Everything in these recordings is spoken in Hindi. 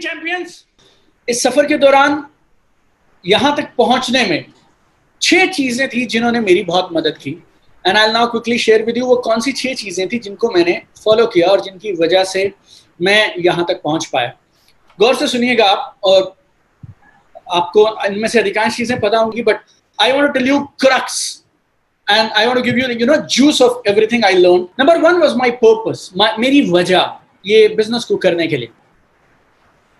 चैंपियंस, इस सफर के दौरान यहां तक पहुंचने में 6 चीजें थी जिन्होंने मेरी बहुत मदद की। And I will now quickly share with you वो कौन सी 6 चीजें थी जिनको मैंने फॉलो किया और जिनकी वजह से मैं यहां तक पहुंच पाया। गौर से सुनिएगा आप, और आपको इनमें से अधिकांश चीजें पता होंगी, but I want to tell you crux and I want to give you juice of everything I learn. Number 1 was my purpose, मेरी वजह ये बिजनेस को करने के लिए।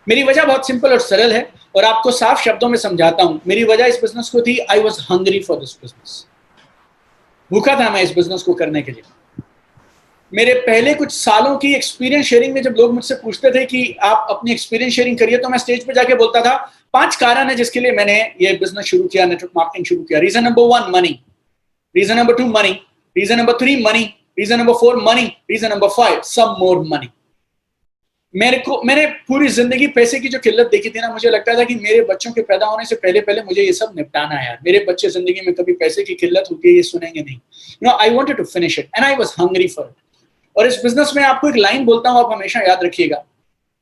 मेरी वजह बहुत सिंपल और सरल है और आपको साफ शब्दों में समझाता हूं। मेरी वजह इस बिजनेस को थी, I was hungry for this business. भूखा था मैं इस बिजनेस को करने के लिए। मेरे पहले कुछ सालों की एक्सपीरियंस शेयरिंग में जब लोग मुझसे पूछते थे कि आप अपनी एक्सपीरियंस शेयरिंग करिए, तो मैं स्टेज पे जाके बोलता था 5 कारण है जिसके लिए मैंने ये बिजनेस शुरू किया, नेटवर्क मार्केटिंग शुरू किया। Reason number 1 money, reason number 2 money, reason number 3 money, reason number 4 money, reason number 5 some more money. मैंने पूरी जिंदगी पैसे की जो किल्लत देखी थी ना, मुझे लगता था कि मेरे बच्चों के पैदा होने से पहले पहले मुझे ये सब निपटाना है यार। मेरे बच्चे जिंदगी में कभी पैसे की किल्लत होती है ये सुनेंगे नहीं। I wanted to finish it and I was hungry for it. और इस बिजनेस में आपको एक लाइन बोलता हूं, आप हमेशा याद रखिएगा,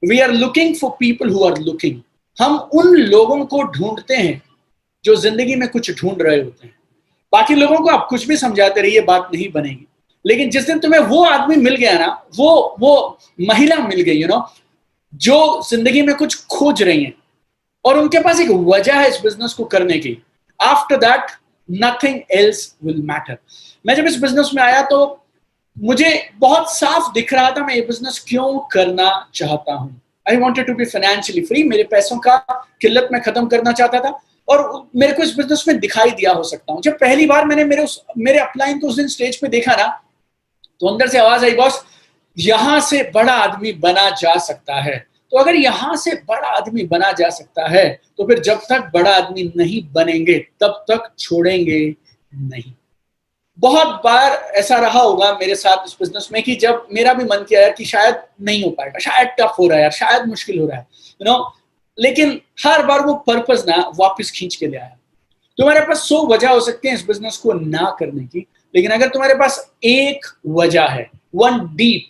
we are looking for people who are looking. हम उन लोगों को ढूंढते हैं जो जिंदगी में कुछ ढूंढ रहे होते हैं। बाकी लोगों को आप कुछ भी समझाते रहिए, बात नहीं बनेगी। लेकिन जिस दिन तुम्हें वो आदमी मिल गया ना, वो महिला मिल गई, जो जिंदगी में कुछ खोज रही हैं और उनके पास एक वजह है इस बिजनेस को करने की, after that nothing else will matter. मैं जब इस बिजनेस में आया तो मुझे बहुत साफ दिख रहा था मैं ये बिजनेस क्यों करना चाहता हूं। I wanted to be financially free. मेरे पैसों का किल्लत में खत्म करना चाहता था और मेरे को इस बिजनेस में दिखाई दिया हो सकता हूं। जब पहली बार मैंने मेरे अपलाइन को उस दिन स्टेज पे देखा ना, तो अंदर से आवाज आई, बॉस यहां से बड़ा आदमी बना जा सकता है। तो अगर यहां से बड़ा आदमी बना जा सकता है तो फिर जब तक बड़ा आदमी नहीं बनेंगे तब तक छोड़ेंगे नहीं। बहुत बार ऐसा रहा होगा मेरे साथ इस बिजनेस में कि जब मेरा भी मन किया है कि शायद नहीं हो पाएगा, शायद टफ हो रहा है यार, शायद मुश्किल हो रहा है, लेकिन हर बार वो पर्पस ना वापस खींच के ले आया। तुम्हारे पास 100 वजह हो सकती है इस बिजनेस को ना करने की, लेकिन अगर तुम्हारे पास एक वजह है, one deep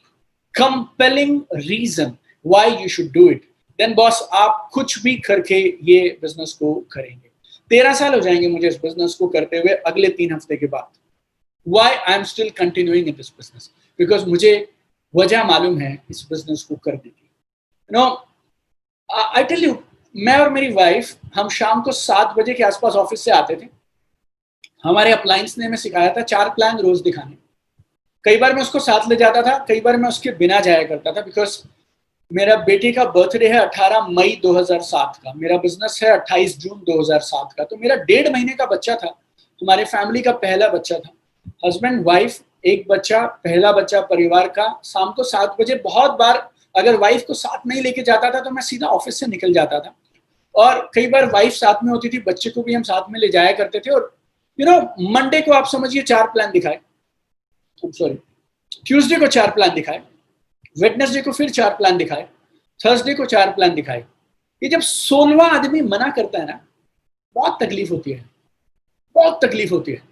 compelling reason why you should do it, then boss आप कुछ भी करके ये बिजनेस को करेंगे। 13 साल हो जाएंगे मुझे इस बिजनेस को करते हुए अगले 3 हफ्ते के बाद। Why I am still continuing in this business? Because मुझे वजह मालूम है इस बिजनेस को करने की। I tell you, मैं और मेरी वाइफ हम शाम को 7 बजे के आसपास ऑफिस से आते थे। हमारे अपलायंस ने हमें सिखाया था 4 प्लान रोज दिखाने। कई बार मैं उसको साथ ले जाता था, कई बार मैं उसके बिना जाया करता था, बिकॉज मेरा बेटे का बर्थडे है 18 मई 2007 का, मेरा बिजनेस है 28 जून 2007 का, तो मेरा 1.5 महीने का बच्चा था, हमारे फैमिली का पहला बच्चा था। हस्बैंड वाइफ, एक बच्चा, पहला बच्चा परिवार का। शाम को 7 बजे बहुत बार अगर वाइफ को साथ नहीं लेके जाता था तो मैं सीधा ऑफिस से निकल जाता था, और कई बार वाइफ साथ में होती थी, बच्चे को भी हम साथ में ले जाया करते थे। और मंडे को आप समझिए 4 प्लान दिखाए, सॉरी ट्यूसडे को 4 प्लान दिखाए, वेडनेसडे को फिर 4 प्लान दिखाए, थर्सडे को 4 प्लान दिखाए। ये जब 16वां आदमी मना करता है ना, बहुत तकलीफ होती है, बहुत तकलीफ होती है।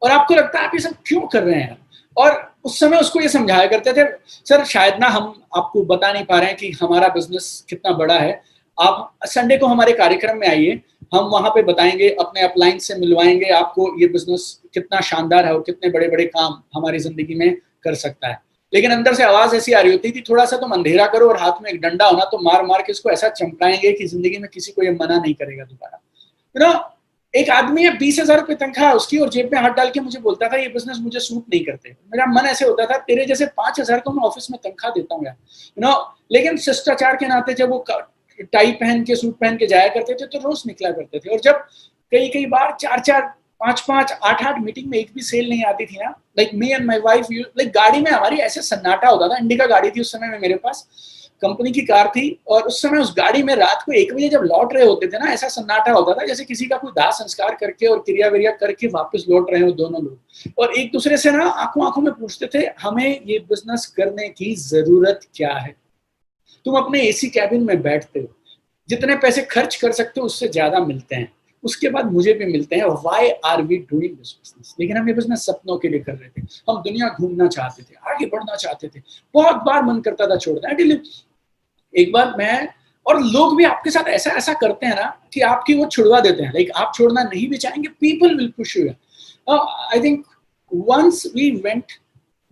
और आपको लगता है आप ये सब क्यों कर रहे हैं। और उस समय उसको ये समझाया करते थे, सर शायद ना हम आपको बता नहीं पा रहे हैं कि हमारा बिजनेस कितना बड़ा है, आप संडे को हमारे कार्यक्रम में आइए, हम वहां पे बताएंगे, अपने अपलाइन से मिलवाएंगे आपको ये बिजनेस कितना शानदार है और कितने बड़े बड़े काम हमारी जिंदगी में कर सकता है। लेकिन अंदर से आवाज ऐसी आ रही होती थी, थोड़ा सा तुम अंधेरा करो और हाथ में एक डंडा होना तो मार मार के इसको ऐसा चमकाएंगे कि जिंदगी में किसी को ये मना नहीं करेगा दोबारा। एक आदमी है 20,000 रुपये तनख्वाह उसकी, और जेब में हाथ डाल के मुझे बोलता था ये बिजनेस मुझे सूट नहीं करते। मेरा मन ऐसे होता था, तेरे जैसे 5,000 को मैं ऑफिस में तनख्वाह देता हूँ यार, लेकिन शिष्टाचार के नाते जब वो टाई पहन के सूट पहन के जाया करते थे तो रोज निकला करते थे। और जब कई बार 4-4, 5-5, 8-8 मीटिंग में एक भी सेल नहीं आती थी ना, like me and my wife, like गाड़ी में हमारी ऐसे सन्नाटा होता था। इंडिका गाड़ी थी उस समय में मेरे पास, कंपनी की कार थी, और उस समय उस गाड़ी में रात को 1 बजे जब लौट रहे होते थे ना, ऐसा सन्नाटा होता था जैसे किसी का कोई दाह संस्कार करके और क्रिया विरिया करके वापस लौट रहे हो दोनों लोग, और एक दूसरे से ना आंखों आंखों में पूछते थे हमें ये बिजनेस करने की जरूरत क्या है। तुम अपने एसी कैबिन में बैठते हो, जितने पैसे खर्च कर सकते हो उससे ज्यादा मिलते हैं, उसके बाद मुझे भी मिलते हैं, why are we doing this business. लेकिन हम ये बिजनेस सपनों के लिए कर रहे थे, हम दुनिया घूमना चाहते थे, आगे बढ़ना चाहते थे, बहुत बार मन करता था छोड़ दें। एक बार मैं और लोग भी आपके साथ ऐसा ऐसा करते हैं ना कि आपकी वो छुड़वा देते हैं, लाइक आप छोड़ना नहीं भी चाहेंगे, people will push you. I think once we went,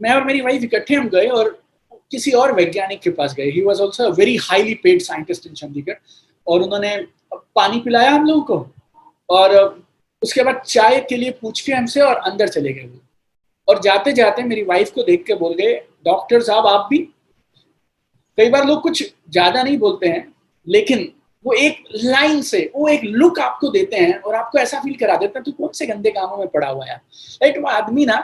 मैं और मेरी वाइफ इकट्ठे हम गए और किसी और वैज्ञानिक के पास गए। He was also a very highly paid scientist in Chandigarh, और उन्होंने पानी पिलाया हम लोगों को, और उसके बाद चाय के लिए पूछ के हमसे और अंदर चले गए वो। और जाते जाते मेरी वाइफ को देख के बोल गए, डॉक्टर साहब आप भी। कई बार लोग कुछ ज्यादा नहीं बोलते हैं, लेकिन वो एक लाइन से, वो एक लुक आपको देते हैं और आपको ऐसा फील करा देते हैं तो कौन से गंदे कामों में पड़ा हुआ है। राइट, वो आदमी ना,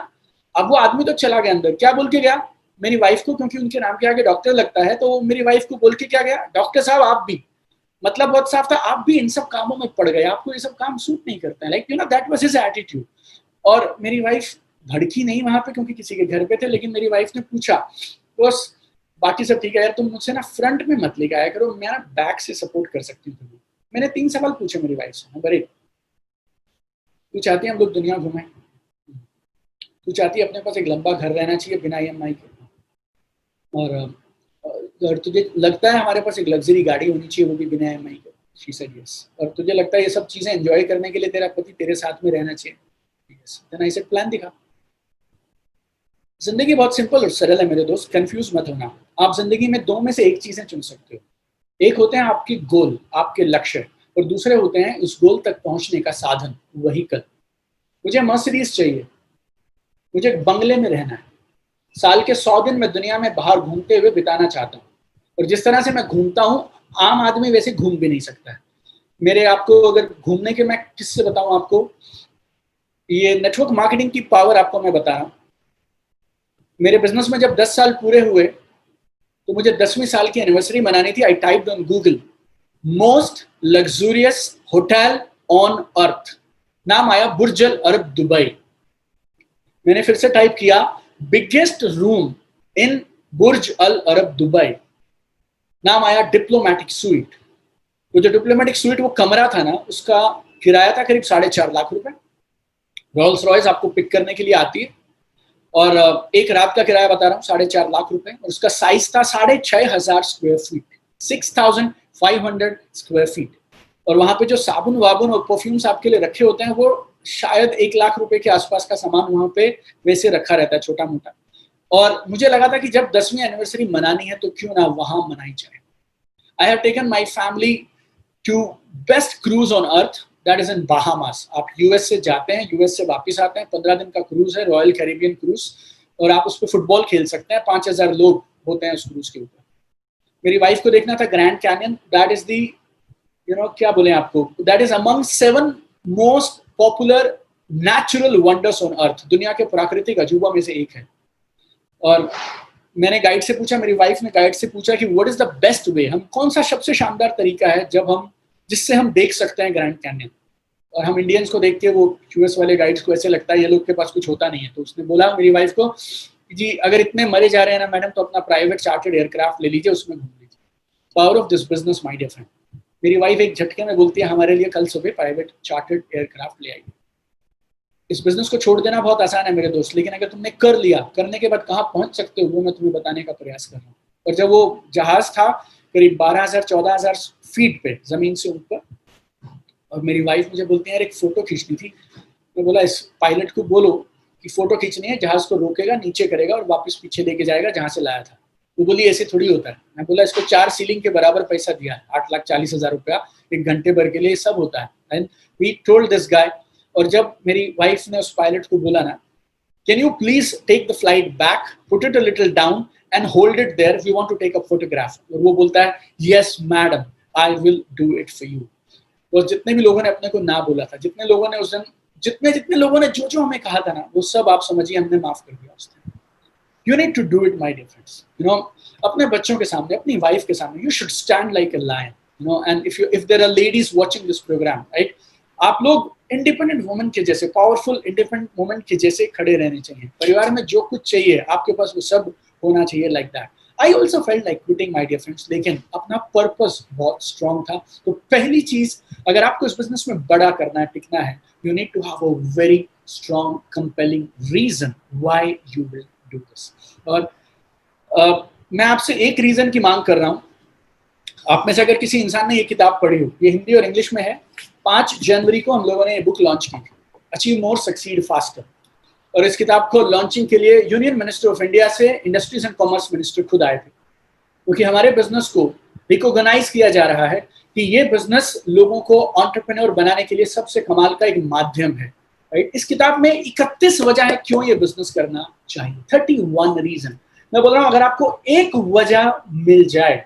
अब वो आदमी तो चला गया अंदर, क्या बोल के गया मेरी वाइफ को, क्योंकि उनके नाम के आगे डॉक्टर लगता है, तो वो मेरी वाइफ को बोल के क्या गया, डॉक्टर साहब आप भी। मतलब बहुत साफ था, आप भी इन सब कामों में पड़ गए, आपको ये सब काम सूट नहीं करते हैं, like you know that was his attitude. और मेरी वाइफ भड़की नहीं वहां पे, क्योंकि किसी के घर पे थे, लेकिन मेरी वाइफ ने पूछा, बस बाकी सब ठीक है यार, तुम मुझसे ना फ्रंट में मत लेके आया करो, मैं ना बैक से सपोर्ट कर सकती हूँ तुम्हें। मैंने 3 सवाल पूछे मेरी वाइफ से। नंबर 1, तू चाहती है हम लोग दुनिया घूमें? तू चाहती है अपने पास एक लंबा घर रहना चाहिए बिना EMI के? और तुझे लगता है हमारे पास एक लग्जरी गाड़ी होनी चाहिए, वो भी बिना EMI के? She said yes. और तुझे लगता है ये सब चीजें एंजॉय करने के लिए तेरा पति तेरे साथ में रहना चाहिए? Yes. Then I said plan दिखा। जिंदगी बहुत सिंपल और सरल है मेरे दोस्त, कंफ्यूज मत होना। आप जिंदगी में 2 में से एक चीजें चुन सकते हो। एक होते हैं आपकी गोल, आपके लक्ष्य, और दूसरे होते हैं उस गोल तक पहुंचने का साधन, व्हीकल। मुझे मर्सिडीज चाहिए, मुझे बंगले में रहना है, साल के 100 दिन मैं दुनिया में बाहर घूमते हुए बिताना चाहता हूँ, और जिस तरह से मैं घूमता हूँ आम आदमी वैसे घूम भी नहीं सकता है। मेरे आपको अगर घूमने के, मैं किससे बताऊं आपको, ये नेटवर्क मार्केटिंग की पावर आपको मैं बता रहा हूँ। मेरे बिजनेस में जब 10 साल पूरे हुए तो मुझे 10वीं साल की एनिवर्सरी मनानी थी। I typed on Google most luxurious hotel on earth, नाम आया बुर्ज अल अरब दुबई। मैंने फिर से टाइप किया biggest room in Burj Al Arab Dubai, नाम आया डिप्लोमेटिक स्वीट। वो जो डिप्लोमेटिक स्वीट, वो कमरा था ना, उसका किराया था करीब 4.5 लाख रुपए। रोल्स रॉयस आपको पिक करने के लिए आती है, और एक रात का किराया बता रहा हूँ 4.5 लाख रुपए, और उसका साइज था 6,500 स्क्वायर फीट, 6,500 स्क्वायर फीट। और वहां पे जो साबुन वाबुन और परफ्यूम्स आपके लिए रखे होते हैं, वो शायद 1 लाख रुपए के आसपास का सामान वहां पे वैसे रखा रहता है, छोटा मोटा। और मुझे लगा था कि जब 10वीं एनिवर्सरी मनानी है तो क्यों ना वहां मनाई जाए। I have taken my family to best cruise on earth, that is in Bahamas. आप यूएस से जाते हैं, यूएस से वापस आते हैं, 15 दिन का क्रूज है, रॉयल कैरिबियन क्रूज, और आप उस पर फुटबॉल खेल सकते हैं। 5,000 लोग होते हैं उस क्रूज के ऊपर। मेरी वाइफ को देखना था grand canyon, that is the, you know क्या बोले आपको, that is among 7 most popular natural wonders on earth, दुनिया के प्राकृतिक अजूबा में से एक है। और मैंने गाइड से पूछा, मेरी वाइफ ने गाइड से पूछा कि what is the best way, हम कौन सा सबसे शानदार तरीका है जब हम, जिससे हम देख सकते हैं ग्रैंड कैनियन। और हम इंडियंस को देख के, वो यूएस वाले गाइड्स को ऐसे लगता है ये लोग के पास कुछ होता नहीं है। तो उसने बोला मेरी वाइफ को, जी अगर इतने मरे जा रहे हैं ना मैडम, तो अपना प्राइवेट चार्टर्ड एयरक्राफ्ट ले लीजिए, उसमें घूम लीजिए। Power of this business my dear friend. मेरी वाइफ एक झटके में बोलती है हमारे लिए कल सुबह प्राइवेट चार्टर्ड एयरक्राफ्ट ले आइए। इस बिजनेस को छोड़ देना बहुत आसान है मेरे दोस्त, लेकिन अगर तुमने कर लिया, करने के बाद कहाँ पहुंच सकते हो वो मैं तुम्हें बताने का प्रयास कर रहा हूँ। और जब वो जहाज था करीब 12,000-14,000 फीट पे जमीन से ऊपर, और मेरी वाइफ मुझे बोलती है यार एक फोटो खींचनी थी। मैं बोला इस पायलट को बोलो कि फोटो खींचनी है, जहाज को रोकेगा, नीचे करेगा और वापस पीछे लेके जाएगा जहां से लाया था। वो बोली ऐसे थोड़ी होता है। मैं बोला इसको 4 सीलिंग के बराबर पैसा दिया है, 8,40,000 रुपया 1 घंटे भर के लिए, सब होता है। And we told this guy. और जब मेरी वाइफ ने उस पायलट को बोला ना, can you please take the flight back, put it a little down and hold it there, we want to take a photograph. और वो बोलता है yes madam, I will do it for you. और जितने भी लोगों ने अपने को ना बोला था, जितने लोगों ने उस दिन, जितने लोगों ने जो जो हमें कहा था ना, वो सब आप समझिए हमने माफ कर दिया उस दिन। You need to do it my dear friends, you know, अपने बच्चों के सामने, अपनी वाइफ के सामने, you should stand like a lion, you know. And if there are ladies watching this program, right, आप लोग इंडिपेंडेंट वुमेन के जैसे, पावरफुल इंडिपेंडेंट वुमेन के जैसे खड़े रहने चाहिए। परिवार में जो कुछ चाहिए आपके पास वो सब होना चाहिए, like that. I also felt like quitting my dear friends, लेकिन अपना पर्पस बहुत स्ट्रॉन्ग था। तो पहली चीज, अगर आपको इस बिजनेस में बड़ा करना है, टिकना है, you need to have a very strong compelling reason why you will do this. और मैं आपसे एक रीजन की मांग कर रहा हूं, आप में से अगर किसी इंसान ने ये किताब पढ़ी हो, ये हिंदी और इंग्लिश में है, 5 जनवरी को हम लोगों ने ये बुक लॉन्च की, अचीव मोर सक्सीड फास्टर। और इस किताब को लॉन्चिंग के लिए यूनियन मिनिस्टर ऑफ इंडिया से इंडस्ट्रीज एंड कॉमर्स मिनिस्टर खुद आए थे, क्योंकि हमारे बिजनेस को रिकॉग्नाइज किया जा रहा है कि ये बिजनेस लोगों को एंटरप्रेन्योर बनाने के लिए सबसे कमाल का एक माध्यम है, राइट। इस किताब में 31 वजह है क्यों ये बिजनेस करना चाहिए, 31 रीजन। मैं बोल रहा हूं अगर आपको एक वजह मिल जाए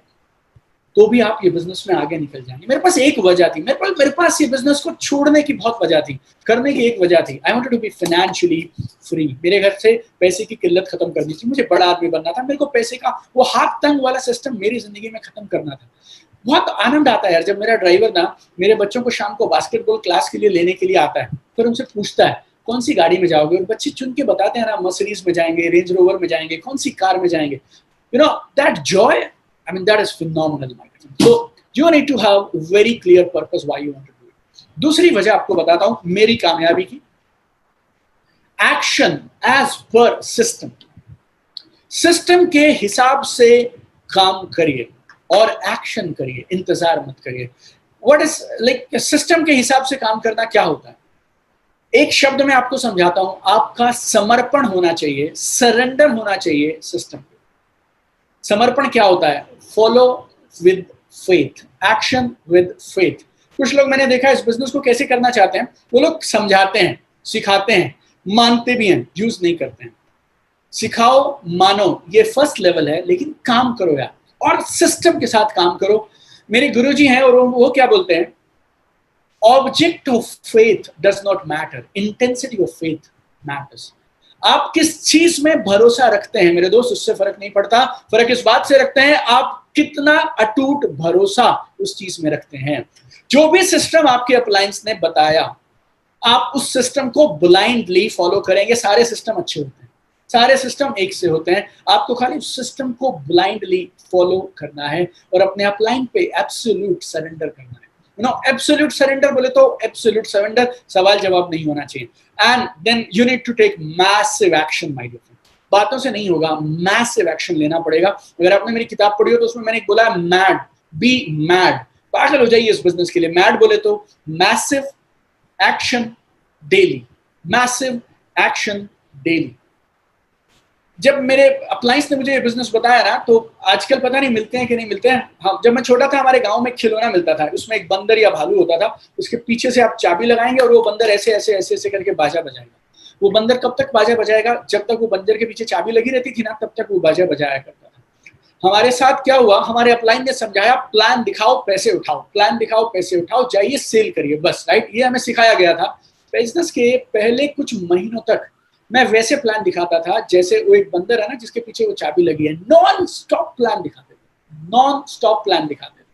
तो भी आप ये बिजनेस में आगे निकल जाएंगे। मेरे पास एक वजह थी, मेरे पास ये बिजनेस को छोड़ने की बहुत वजह थी, करने की एक वजह थी। I wanted to be financially free. मेरे घर से पैसे की किल्लत खत्म करनी थी, मुझे बड़ा आदमी बनना था। मेरे को पैसे का वो हाथ तंग वाला सिस्टम मेरी जिंदगी में खत्म करना था। बहुत आनंद आता है यार जब मेरा ड्राइवर ना मेरे बच्चों को शाम को बास्केटबॉल क्लास के लिए लेने के लिए आता है, फिर उनसे पूछता है कौन सी गाड़ी में जाओगे, और बच्चे चुन के बताते हैं ना, मर्सिडीज में जाएंगे, रेंज रोवर में जाएंगे, कौन सी कार में जाएंगे। You know, that joy, I mean, that is phenomenal marketing. So, you need to have a very clear purpose why you want to do it. दूसरी वजह आपको बताता हूं मेरी कामयाबी की, action as per system. System के हिसाब से काम करिए और एक्शन करिए, इंतजार मत करिए। व्हाट इज लाइक सिस्टम के हिसाब से काम करना क्या होता है? एक शब्द में आपको समझाता हूं, आपका समर्पण होना चाहिए, सरेंडर होना चाहिए सिस्टम पे। समर्पण क्या होता है? Follow with faith, action with faith. कुछ लोग मैंने देखा इस बिजनेस को कैसे करना चाहते हैं, वो लोग समझाते हैं, सिखाते हैं, मानते भी हैं, यूज नहीं करते हैं। सिखाओ, मानो, ये फर्स्ट लेवल है, लेकिन काम करो यार, और सिस्टम के साथ काम करो। मेरे गुरुजी हैं और वो क्या बोलते हैं, object of faith does not matter, intensity of faith matters. आप किस चीज में भरोसा रखते हैं मेरे दोस्त, उससे फर्क नहीं पड़ता। फर्क इस बात से रखते हैं आप कितना अटूट भरोसा उस चीज में रखते हैं। जो भी सिस्टम आपके अप्लायंस ने बताया, आप उस सिस्टम को ब्लाइंडली फॉलो करेंगे। सारे सिस्टम अच्छे होते हैं, सारे सिस्टम एक से होते हैं, आपको खाली उस सिस्टम को ब्लाइंडली फॉलो करना है और अपने अपलाइन पे एब्सोल्यूट सरेंडर करना है। एब्सोल्यूट सरेंडर बोले तो एब्सोल्यूट सरेंडर, सवाल जवाब नहीं होना चाहिए। And then you need to take massive action my dear friend. बातों से नहीं होगा, मैसिव एक्शन लेना पड़ेगा। अगर आपने मेरी किताब पढ़ी हो तो उसमें मैंने बोला मैड, बी मैड, पागल हो जाइए इस बिजनेस के लिए। मैड बोले तो massive action daily, massive action daily. जब मेरे अप्लायंस ने मुझे ये बिजनेस बताया ना, तो आजकल पता नहीं मिलते हैं कि नहीं मिलते हैं। हाँ, जब मैं छोटा था हमारे गांव में खिलौना मिलता था, उसमें एक बंदर या भालू होता था, उसके पीछे से आप चाबी लगाएंगे और वो बंदर ऐसे ऐसे ऐसे ऐसे करके बाजा बजाएगा। वो बंदर कब तक बाजा बजाएगा? जब तक वो बंदर के पीछे चाबी लगी रहती थी ना, तब तक वो बाजा बजाया करता था। हमारे साथ क्या हुआ, हमारे अपलाइन ने समझाया प्लान दिखाओ पैसे उठाओ, प्लान दिखाओ पैसे उठाओ, जाइए सेल करिए, बस, राइट। ये हमें सिखाया गया था। बिजनेस के पहले कुछ महीनों तक मैं वैसे प्लान दिखाता था जैसे वो एक बंदर है ना जिसके पीछे वो चाबी लगी है। नॉन स्टॉप प्लान दिखाते थे, नॉन स्टॉप प्लान दिखाते थे।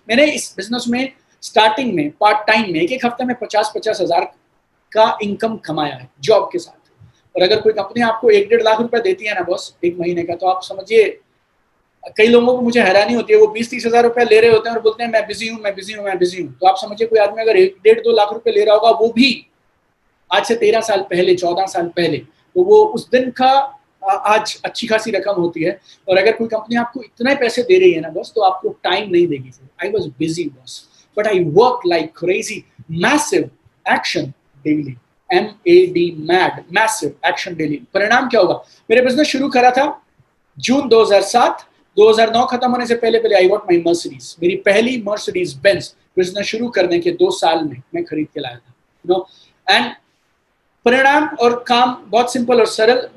मैंने इस बिजनेस में स्टार्टिंग में पार्ट टाइम में एक हफ्ते में 50-50 हजार का इनकम कमाया है जॉब के साथ। और अगर कोई कंपनी आपको 1-1.5 लाख रुपए देती है ना बॉस एक महीने का, तो आप समझिए, कई लोगों को मुझे हैरानी होती है, वो 20-30 हजार रुपए ले रहे होते हैं और बोलते हैं मैं बिजी हूँ, मैं बिजी हूँ, मैं बिजी हूँ। तो आप समझिए कोई आदमी अगर 1-1.5-2 लाख रुपए ले रहा होगा, वो भी आज से 13 साल पहले, 14 साल पहले, तो वो उस दिन का आज अच्छी खासी रकम होती है। और अगर कोई कंपनी आपको इतने पैसे दे रही है ना बॉस, तो आपको टाइम नहीं देगी। I was busy boss, but I work like crazy, massive action daily, MAD, mad, massive action daily. परिणाम क्या होगा? मेरे बिजनेस शुरू करा था जून 2007, 2009 खत्म होने से पहले पहले आई गॉट माई मर्सिडीज। मेरी पहली मर्सिडीज बेंज बिजनेस शुरू करने के 2 साल में मैं खरीद के लाया था। एंड परिणाम और काम बहुत सिंपल और सरल।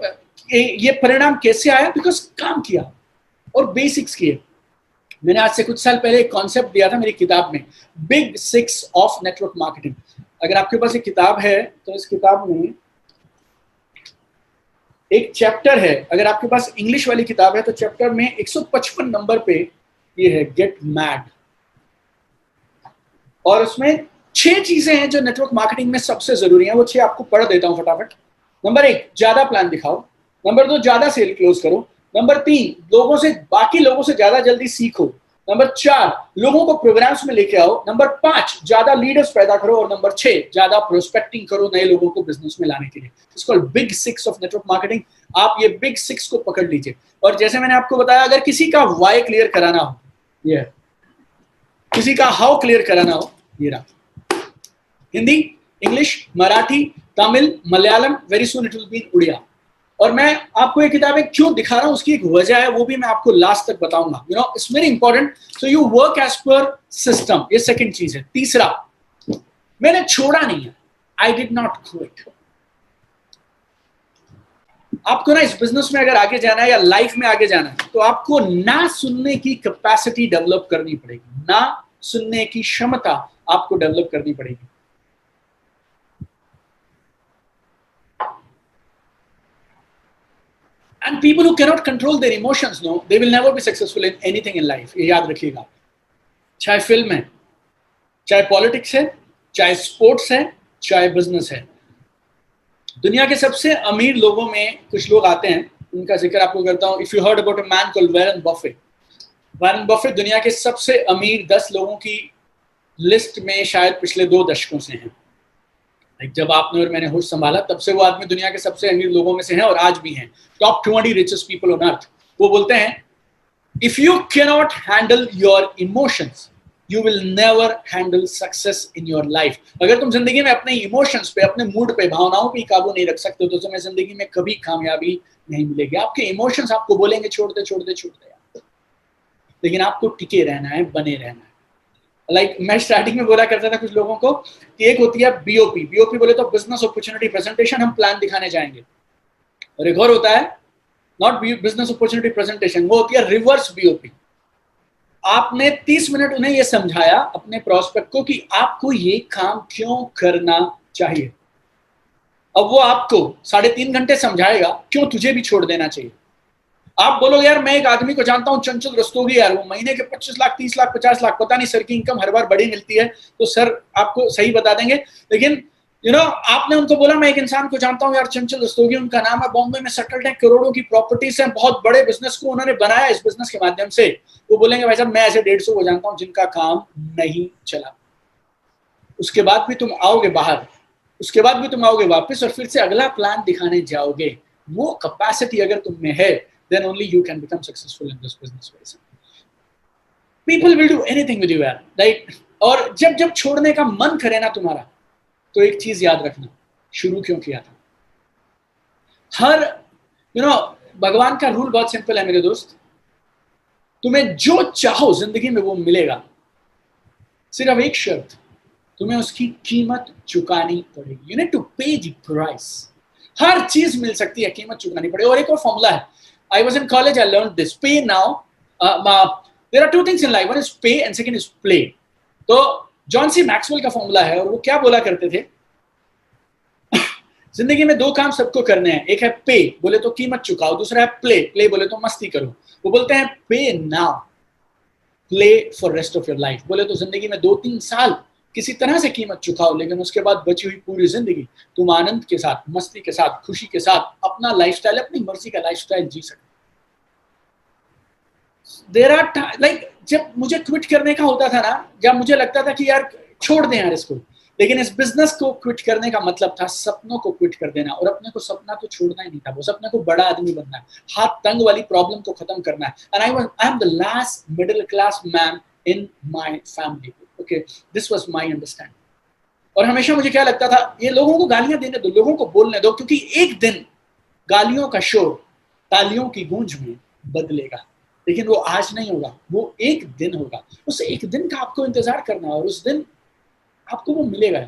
ये परिणाम कैसे आया? बिकॉज काम किया और बेसिक्स किए। मैंने आज से कुछ साल पहले एक कॉन्सेप्ट दिया था मेरी किताब में, बिग 6 ऑफ नेटवर्क मार्केटिंग। अगर आपके पास एक किताब है तो इस किताब में एक चैप्टर है, अगर आपके पास इंग्लिश वाली किताब है तो चैप्टर में 155 नंबर पे ये है, गेट मैड। और उसमें 6 चीजें हैं जो नेटवर्क मार्केटिंग में सबसे जरूरी हैं। वो 6 आपको पढ़ देता हूं फटाफट। नंबर 1, ज्यादा प्लान दिखाओ। नंबर 2, ज्यादा सेल क्लोज करो। नंबर 3, बाकी लोगों से ज्यादा जल्दी सीखो। नंबर 4, लोगों को प्रोग्राम्स में लेके आओ। नंबर 5, ज्यादा लीडर्स पैदा करो। और नंबर 6, ज्यादा प्रोस्पेक्टिंग करो नए लोगों को बिजनेस में लाने के लिए। It's called big 6 of network marketing. आप ये बिग 6 को पकड़ लीजिए। और जैसे मैंने आपको बताया, अगर किसी का वाई क्लियर कराना हो, ये किसी का हाउ क्लियर कराना हो, ये रहा। Hindi, English, Marathi, Tamil, Malayalam, very soon it will be in Oriya. और मैं आपको ये किताबें क्यों दिखा रहा हूं, उसकी एक वजह है, वो भी मैं आपको लास्ट तक बताऊंगा। You know, it's very important, so you work as per system. ये सेकंड चीज है। तीसरा, मैंने छोड़ा नहीं है, आई डिड नॉट क्विट। आपको ना इस बिजनेस में अगर आगे जाना है या लाइफ में आगे जाना है, तो आपको ना सुनने की कैपेसिटी डेवलप करनी पड़ेगी, ना सुनने की क्षमता आपको डेवलप करनी पड़ेगी। And people who cannot control their emotions, no, they will never be successful in anything in life. ये याद रखिएगा। चाहे फिल्म है, चाहे पॉलिटिक्स है, चाहे स्पोर्ट्स है, चाहे बिजनेस है। दुनिया के सबसे अमीर लोगों में कुछ लोग आते हैं, उनका जिक्र आपको करता हूं। If you heard about a man called Warren Buffett. Warren Buffett दुनिया के सबसे अमीर 10 लोगों की लिस्ट में शायद पिछले 2 दशकों से हैं। जब आपने और मैंने होश संभाला, तब से वो आदमी दुनिया के सबसे अमीर लोगों में से हैं और आज भी हैं। Top 20 richest people on earth. वो बोलते हैं, if you can not handle your emotions, you will never handle success in your life. अगर तुम जिंदगी में अपने इमोशंस पे, अपने मूड पे, भावनाओं पे काबू नहीं रख सकते तो तुम्हें जिंदगी में कभी कामयाबी नहीं मिलेगी। आपके इमोशंस आपको बोलेंगे छोड़ दे छोड़ दे छोड़ दे, लेकिन आपको टिके रहना है, बने रहना है। लाइक मैं स्टार्टिंग में बोला करता था कुछ लोगों को कि एक होती है बीओपी। बीओपी बोले तो बिजनेस अपॉर्चुनिटी प्रेजेंटेशन, हम प्लान दिखाने जाएंगे। और एक और होता है नॉट बिजनेस अपॉर्चुनिटी प्रेजेंटेशन, वो होती है रिवर्स बीओपी। आपने 30 मिनट उन्हें ये समझाया अपने प्रोस्पेक्ट को कि आपको ये काम क्यों करना चाहिए। अब वो आपको 3.5 घंटे समझाएगा क्यों तुझे भी छोड़ देना चाहिए। आप बोलोगे यार मैं एक आदमी को जानता हूं, चंचल रस्तोगी, यार वो महीने के 25 लाख 30 लाख 50 लाख, पता नहीं सर की इनकम हर बार बड़ी मिलती है, तो सर आपको सही बता देंगे। लेकिन यू नो, आपने उनको बोला मैं एक इंसान को जानता हूं यार, चंचल रस्तोगी उनका नाम है, बॉम्बे में सेटल्ड है, करोड़ों की प्रॉपर्टीज हैं, बहुत बड़े बिजनेस को उन्होंने बनाया इस बिजनेस के माध्यम से। वो बोलेंगे भाई साहब मैं ऐसे 150 को जानता हूं जिनका काम नहीं चला। उसके बाद भी तुम आओगे बाहर, उसके बाद भी तुम आओगे वापस और फिर से अगला प्लान दिखाने जाओगे। वो कैपेसिटी अगर तुम में है, then only you can become successful in this business. People will do anything with you, यार, right? और जब जब छोड़ने का मन करे ना तुम्हारा, तो एक चीज याद रखना, शुरू क्यों किया था। हर भगवान का रूल बहुत सिंपल है मेरे दोस्त, तुम्हें जो चाहो जिंदगी में वो मिलेगा, सिर्फ एक शर्त, तुम्हें उसकी कीमत चुकानी पड़ेगी। You need to pay the price. हर चीज मिल सकती है, कीमत चुकानी पड़ेगी। और एक और फॉर्मूला है, I was in college, I learned this. Pay now. There are 2 things in life. One is pay and second is play. तो जॉन सी मैक्सवेल का फॉर्मूला है और वो क्या बोला करते थे, जिंदगी में 2 काम सबको करने हैं। एक है पे, बोले तो कीमत चुकाओ, दूसरा है प्ले, प्ले बोले तो मस्ती करो। वो बोलते हैं पे now, play for rest of your life. बोले तो जिंदगी में 2-3 साल किसी तरह से कीमत चुकाओ, लेकिन उसके बाद बची हुई पूरी जिंदगी तुम आनंद के साथ, मस्ती के साथ, खुशी के साथ अपना लाइफस्टाइल, अपनी मर्जी का लाइफस्टाइल जी सकते। देयर आर लाइक, जब मुझे क्विट करने का होता था ना, जब मुझे लगता था कि यार छोड़ दें यार इसको, लेकिन इस बिजनेस को क्विट करने का मतलब था सपनों को क्विट कर देना। और अपने को सपना तो छोड़ना ही नहीं था, वो सपने को बड़ा आदमी बनना है, हाथ तंग वाली प्रॉब्लम को खत्म करना है। And I am the last middle class man in my family. Okay, this was my understanding. और हमेशा मुझे क्या लगता था, ये लोगों को गालियां देने दो, लोगों को बोलने दो, क्योंकि एक दिन गालियों का शोर तालियों की गूंज में बदलेगा। लेकिन वो आज नहीं होगा, वो एक दिन होगा। उस एक दिन का आपको इंतजार करना है और उस दिन आपको वो मिलेगा।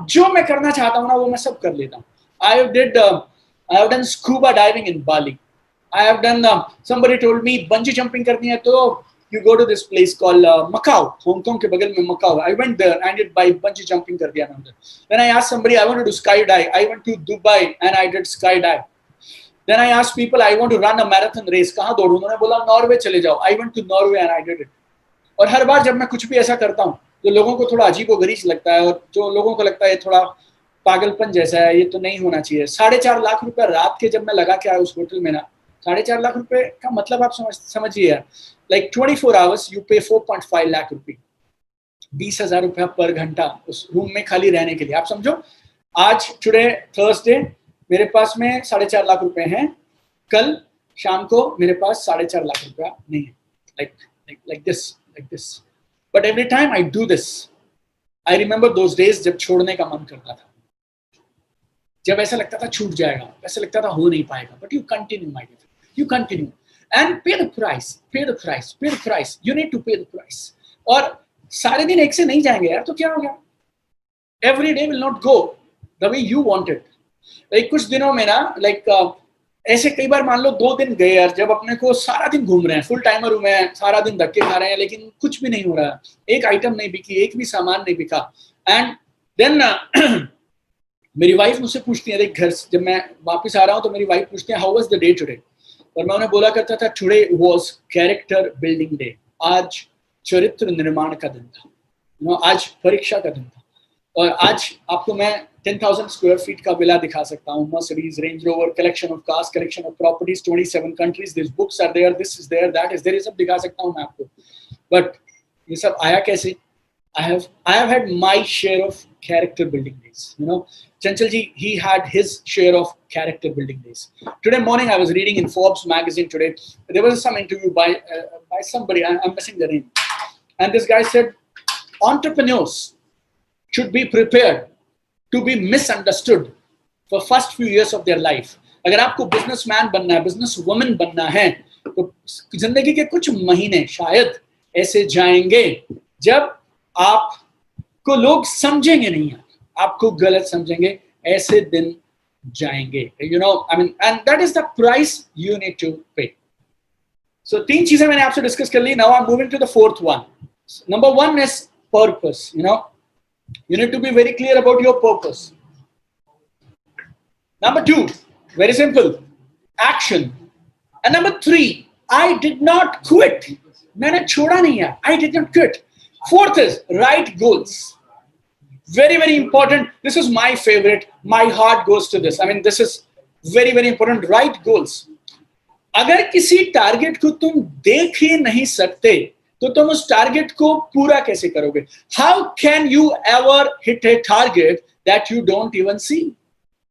जो मैं करना चाहता हूँ ना, वो मैं सब कर लेता हूँ। I have done scuba diving in Bali. I have done, somebody told me bungee jumping करनी है तो you go to this place called Macau, Hong Kong के बगल में Macau। I went there and did by bungee jumping कर दिया मैंने। Then I asked somebody I want to do skydive. I went to Dubai and I did skydive. Then I asked people I want to run a marathon race, कहाँ दौड़ूं? उन्होंने बोला नॉर्वे चले जाओ। I went to Norway and I did it. और हर बार जब मैं कुछ भी ऐसा करता हूँ जो लोगों को थोड़ा अजीबोगरीब लगता है और जो लोगों को लगता है थोड़ा पागलपन जैसा है, ये तो नहीं होना चाहिए। 4.5 लाख रुपए रात के जब मैं लगा के आया उस होटल में ना, 4.5 लाख रुपए का मतलब आप समझिए यार, लाइक 24 आवर्स यू पे 4.5 लाख रुपए, 20,000 रुपया पर घंटा उस रूम में खाली रहने के लिए। आप समझो, आज टुडे थर्सडे मेरे पास में 4.5 लाख रुपए हैं, कल शाम को मेरे पास 4.5 लाख रुपया नहीं है। Like this but every time I do this, I remember those days जब छोड़ने का मन करता था, जब ऐसा लगता था छूट जाएगा, ऐसा लगता था हो नहीं पाएगा, but you continue my dear, you continue and pay the price, pay the price, pay the price, you need to pay the price. और सारे दिन एक से नहीं जाएंगे यार, तो क्या हो गया, every day will not go the way you wanted. Like कुछ दिनों में ना, लाइक ऐसे कई बार मान लो 2 दिन गए यार, जब अपने को सारा दिन घूम रहे हैं, फुल टाइमर हूं मैं, सारा दिन धक्के खा रहे हैं, लेकिन कुछ भी नहीं हो रहा, एक आइटम नहीं बिकी, एक भी सामान नहीं बिका। एंड देन मेरी वाइफ मुझसे पूछती है, देख घर जब मैं वापस आ रहा हूँ तो मेरी वाइफ पूछती है how was the day today, और मैं उन्हें बोला करता था today was character building day, आज चरित्र निर्माण का दिन था, आज परीक्षा का दिन था। और आज आपको मैं 10,000 स्क्वायर फीट का विला दिखा सकता हूँ, Mercedes, Range Rover, collection of cars, collection of properties, 27 countries, this books are there, this is there, that is there, ये सब दिखा सकता हूँ मैं आपको। बट ये सब आया कैसे? I have had my share of character building days. You know, Chanchal ji, he had his share of character building days. Today morning, I was reading in Forbes magazine today. There was some interview by somebody. I'm missing the name, and this guy said, entrepreneurs should be prepared to be misunderstood for first few years of their life. अगर आपको businessman बनना है, businesswoman बनना है, तो जिंदगी के कुछ महीने शायद ऐसे जाएंगे जब आपको लोग समझेंगे नहीं, आपको गलत समझेंगे, ऐसे दिन जाएंगे, you know, I mean, and that is the price you need to pay. So 3 चीजें मैंने आपसे डिस्कस कर ली, now I am moving to the fourth one. Number 1 is purpose, you know, you need to be very clear about your purpose. Number 2, very simple, action. And number 3, I did not quit. मैंने छोड़ा नहीं है, I did not quit. Fourth is write goals. Very, very important. This is my favorite. My heart goes to this. I mean, this is very, very important. Write goals. अगर किसी टारगेट को तुम देख ही नहीं सकते, तो तुम उस टारगेट को पूरा कैसे करोगे? How can you ever hit a target that you don't even see?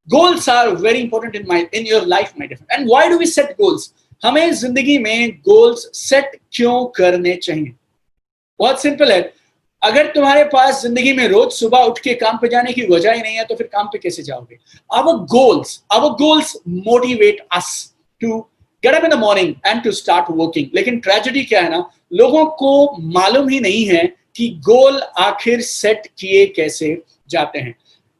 Goals are very important in your life, my dear friend. And why do we set goals? हमें जिंदगी में goals set क्यों करने चाहिए? बहुत सिंपल है। अगर तुम्हारे पास जिंदगी में रोज सुबह उठ के काम पे जाने की वजह ही नहीं है, तो फिर काम पे कैसे जाओगे? Our goals motivate us to get up in the morning and to start working. लेकिन ट्रेजेडी क्या है ना, लोगों को मालूम ही नहीं है कि गोल आखिर सेट किए कैसे जाते हैं।